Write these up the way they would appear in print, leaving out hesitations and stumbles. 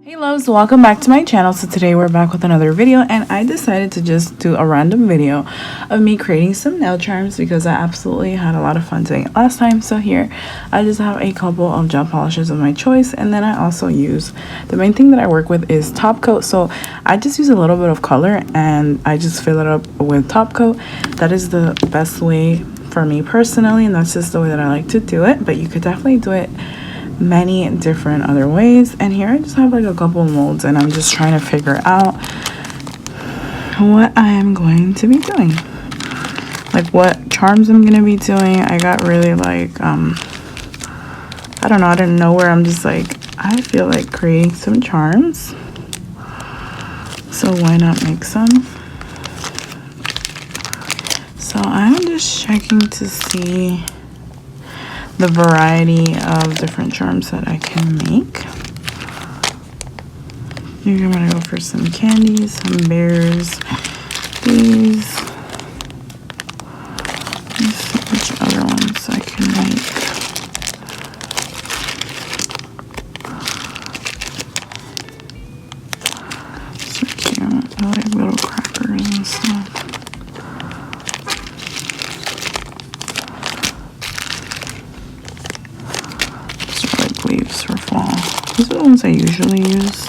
Hey loves, welcome back to my channel. So today we're back with another video, and I decided to just do a random video of me creating some nail charms because I absolutely had a lot of fun doing it last time. So here I just have a couple of gel polishes of my choice, and then I also use the main thing that I work with is top coat. So I just use a little bit of color and I just fill it up with top coat. That is the best way for me personally, and that's just the way that I like to do it, but you could definitely do it many different other ways. And here I just have like a couple molds, and I'm just trying to figure out what I am going to be doing, like what charms I'm gonna be doing. I got really like I don't know, I didn't know where I'm just like, I feel like creating some charms, so why not make some? So I'm just checking to see the variety of different charms that I can make. You're gonna go for some candies, some bears, these. Let's see which other ones I can make. So cute. I like little crackers and stuff. Leaves for fall. These are the ones I usually use,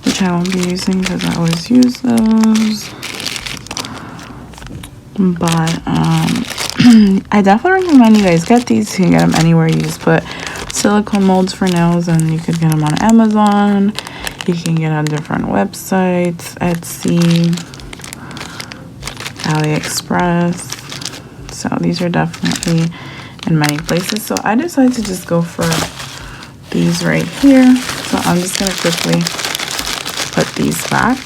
which I won't be using because I always use those. But I definitely recommend you guys get these. You can get them anywhere. You just put silicone molds for nails, and you could get them on Amazon. You can get on different websites, Etsy, AliExpress. So these are definitely in many places. So I decided to just go for these right here. So I'm just going to quickly put these back.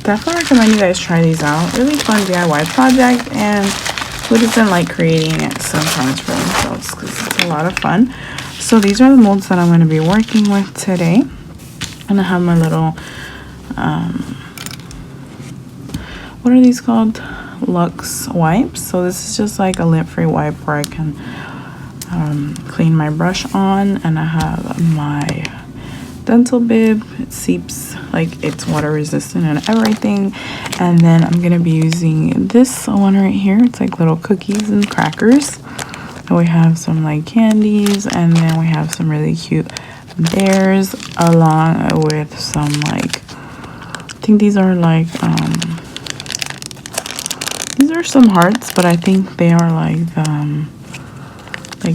Definitely recommend you guys try these out. Really fun DIY project, and who doesn't like creating it sometimes for themselves, because it's a lot of fun. So these are the molds that I'm going to be working with today. And I have my little what are these called, Lux wipes. So this is just like a lint-free wipe where I can clean my brush on, and I have my dental bib. It seeps, like it's water resistant and everything. And then I'm gonna be using this one right here. It's like little cookies and crackers, and we have some like candies, and then we have some really cute bears along with some like, I think these are like these are some hearts, but I think they are like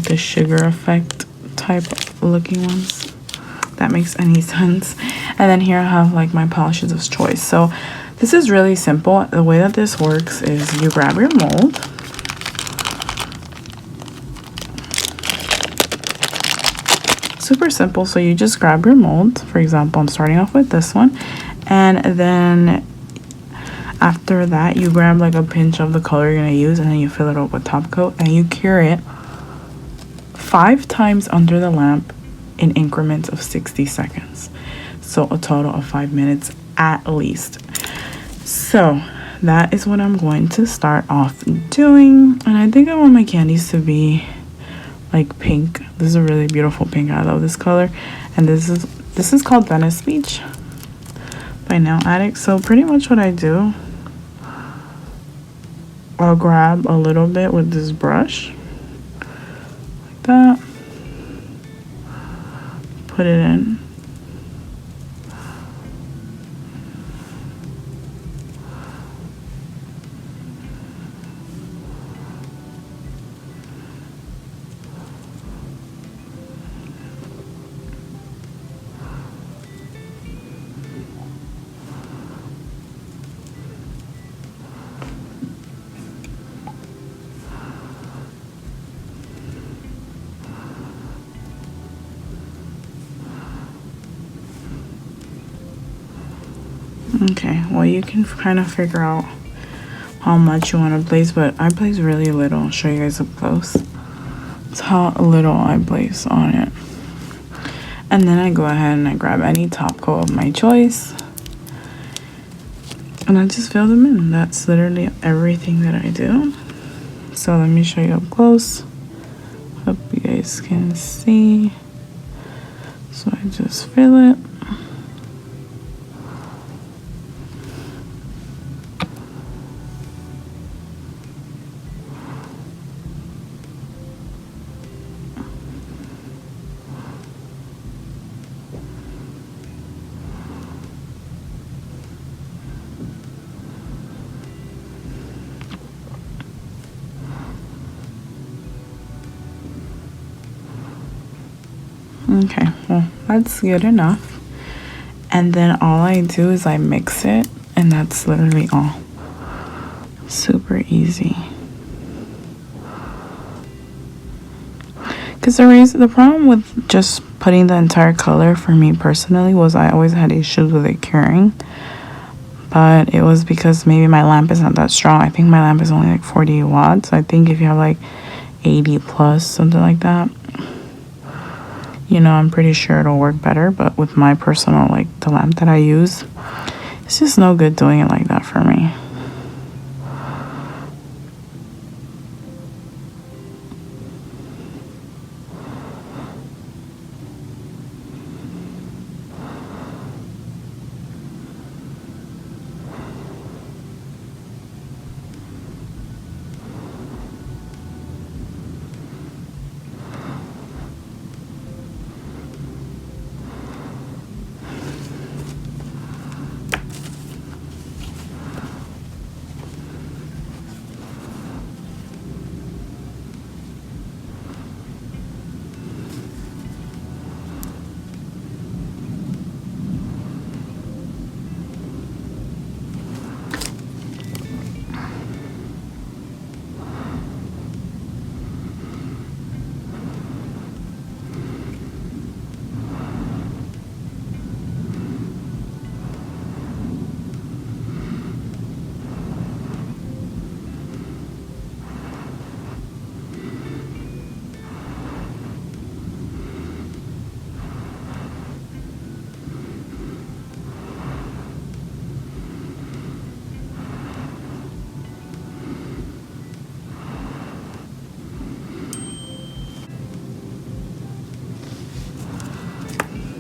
the sugar effect type looking ones. If that makes any sense. And then here I have like my polishes of choice. So this is really simple. The way that this works is you grab your mold, super simple. So you just grab your mold. For example, I'm starting off with this one, and then after that you grab like a pinch of the color you're going to use, and then you fill it up with top coat, and you cure it 5 times under the lamp in increments of 60 seconds. So a total of 5 minutes at least. So that is what I'm going to start off doing. And I think I want my candies to be like pink. This is a really beautiful pink. I love this color. And this is called Venice Beach by Nail Addict. So pretty much what I do, I'll grab a little bit with this brush like that, put it in, okay. Well, you can kind of figure out how much you want to place, but I place really little. I'll show you guys up close. It's how little I place on it. And then I go ahead and I grab any top coat of my choice, And I just fill them in. That's literally everything that I do. So let me show you up close. Hope you guys can see. So I just fill it. Okay, well, that's good enough. And then all I do is I mix it, and that's literally all. Super easy. Because the problem with just putting the entire color for me personally was I always had issues with it curing. But it was because maybe my lamp is not that strong. I think my lamp is only like 48 watts. I think if you have like 80 plus, something like that, you know, I'm pretty sure it'll work better. But with my personal, like the lamp that I use, it's just no good doing it like that for me.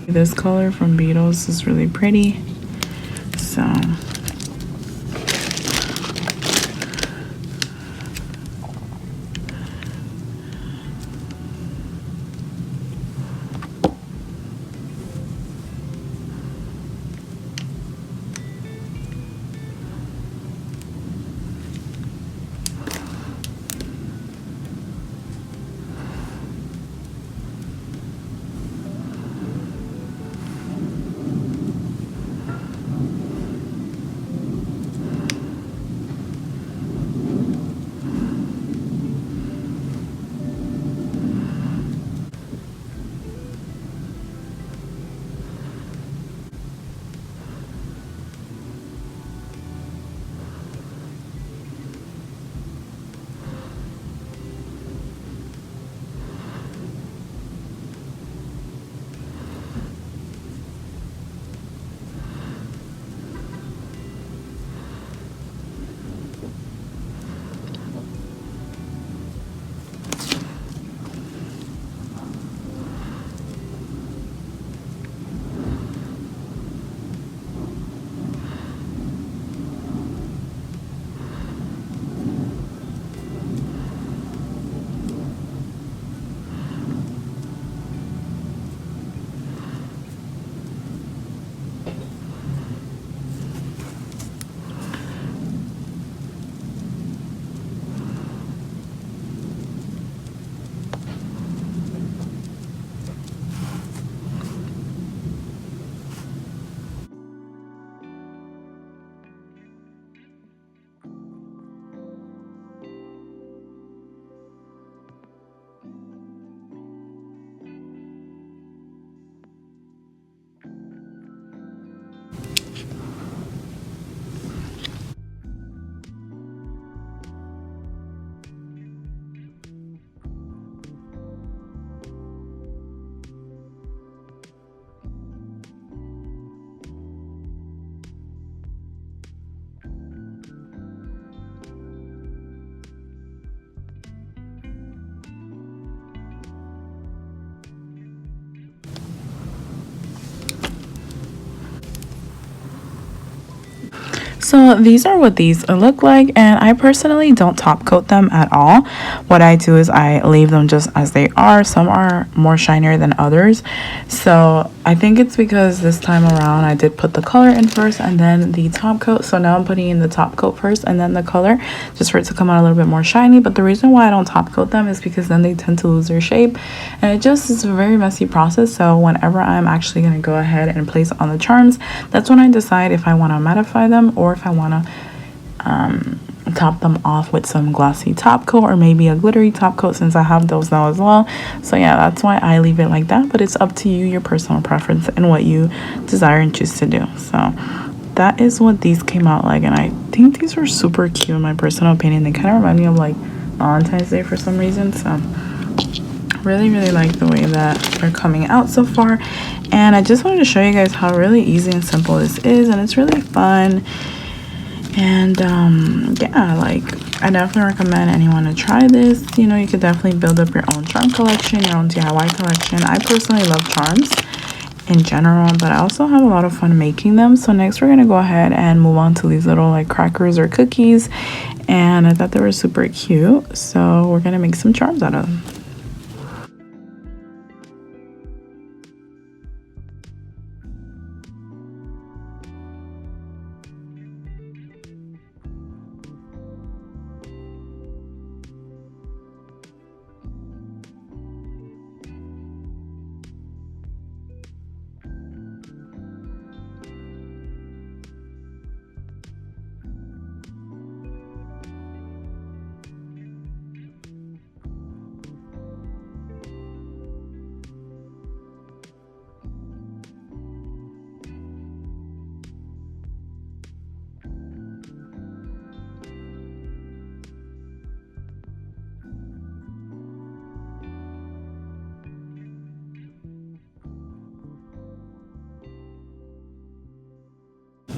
This color from Beetles is really pretty. So So these are what these look like, and I personally don't top coat them at all. What I do is I leave them just as they are. Some are more shinier than others, so I think it's because this time around I did put the color in first and then the top coat. So now I'm putting in the top coat first and then the color, just for it to come out a little bit more shiny. But the reason why I don't top coat them is because then they tend to lose their shape, and it just is a very messy process. So whenever I'm actually going to go ahead and place on the charms, that's when I decide if I want to mattify them or if I want to top them off with some glossy top coat or maybe a glittery top coat, since I have those now as well. So yeah, that's why I leave it like that, but it's up to you, your personal preference, and what you desire and choose to do. So that is what these came out like, and I think these were super cute in my personal opinion. They kind of remind me of like Valentine's Day for some reason. So really like the way that they're coming out so far, and I just wanted to show you guys how really easy and simple this is, and it's really fun. And yeah, like I definitely recommend anyone to try this. You know, you could definitely build up your own charm collection, your own DIY collection. I personally love charms in general, but I also have a lot of fun making them. So next we're gonna go ahead and move on to these little like crackers or cookies, and I thought they were super cute, so we're gonna make some charms out of them.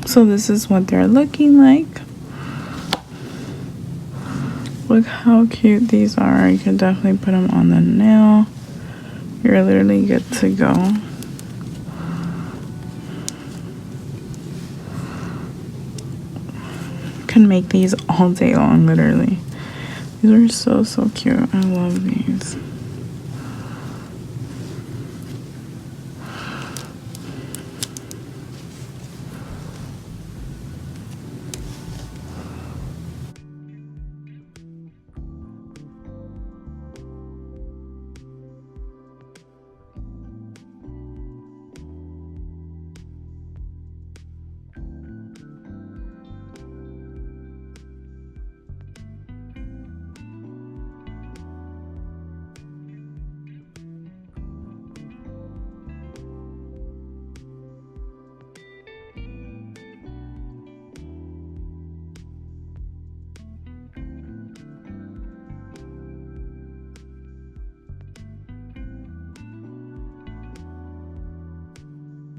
So this is what they're looking like. Look how cute these are. You can definitely put them on the nail. You're literally good to go. You can make these all day long, literally. These are so cute. I love these.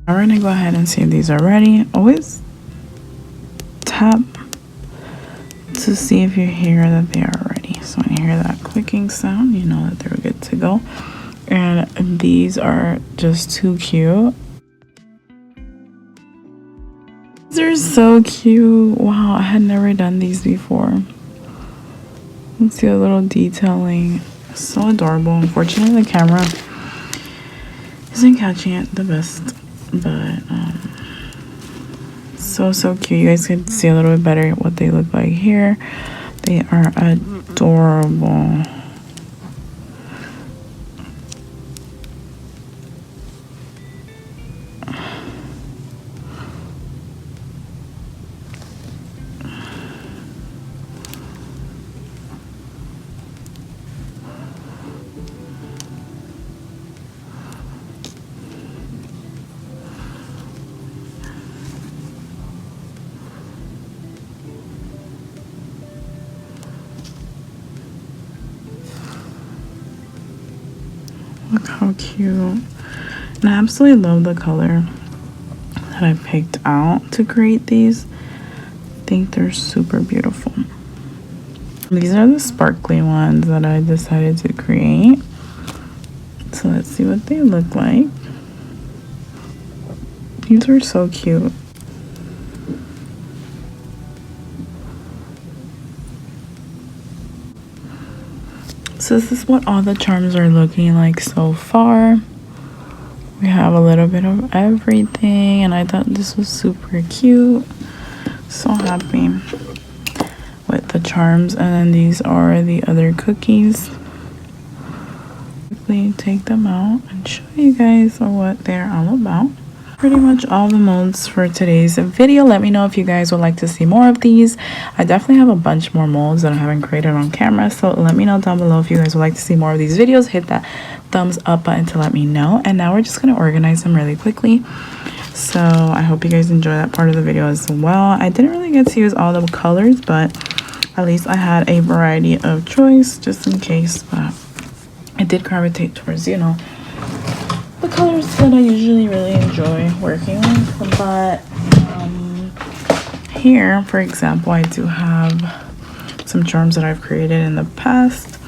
We're gonna go ahead and see if these are ready. Always tap to see if you hear that they are ready. So when you hear that clicking sound, you know that they're good to go. And these are just too cute. They're so cute. Wow, I had never done these before. Let's see a little detailing. So adorable. Unfortunately, the camera isn't catching it the best, but so cute. You guys can see a little bit better what they look like here. They are adorable. Look how cute. And I absolutely love the color that I picked out to create these. I think they're super beautiful. These are the sparkly ones that I decided to create. So let's see what they look like. These are so cute. So this is what all the charms are looking like so far. We have a little bit of everything, and I thought this was super cute. So happy with the charms. And then these are the other cookies. Quickly take them out and show you guys what they're all about. Pretty much all the molds for today's video. Let me know if you guys would like to see more of these. I definitely have a bunch more molds that I haven't created on camera, so let me know down below if you guys would like to see more of these videos. Hit that thumbs up button to let me know. And now we're just going to organize them really quickly, so I hope you guys enjoy that part of the video as well. I didn't really get to use all the colors, but at least I had a variety of choice just in case. But I did gravitate towards, you know, the colors that I usually really enjoy working with. But here, for example, I do have some charms that I've created in the past,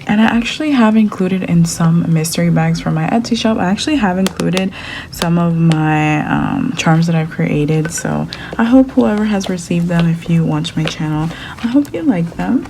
and I actually have included in some mystery bags from my Etsy shop. I actually have included some of my charms that I've created, so I hope whoever has received them, if you watch my channel, I hope you like them.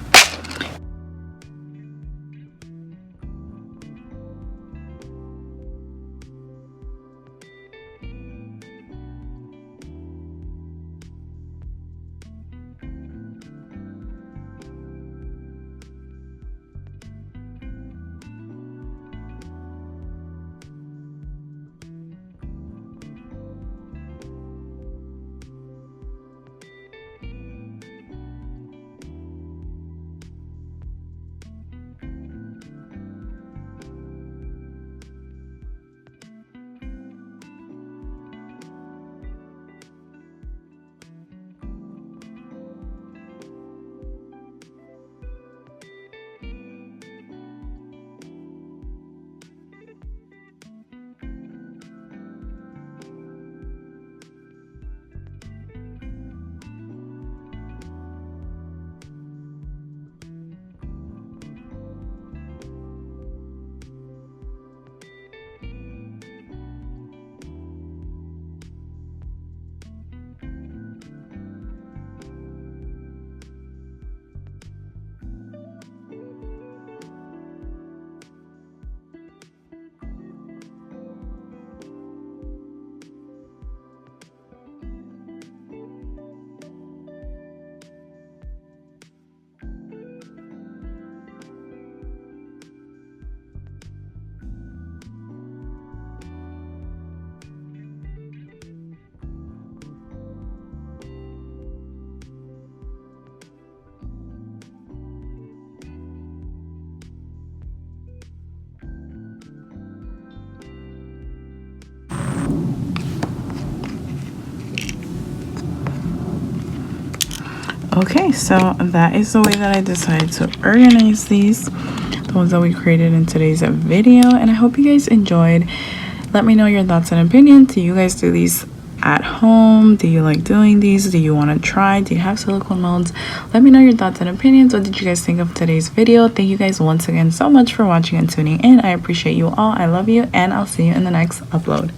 Okay, so that is the way that I decided to organize these, the ones that we created in today's video, and I hope you guys enjoyed. Let me know your thoughts and opinions. Do you guys do these at home? Do you like doing these? Do you want to try? Do you have silicone molds? Let me know your thoughts and opinions. What did you guys think of today's video? Thank you guys once again so much for watching and tuning in. I appreciate you all. I love you, and I'll see you in the next upload.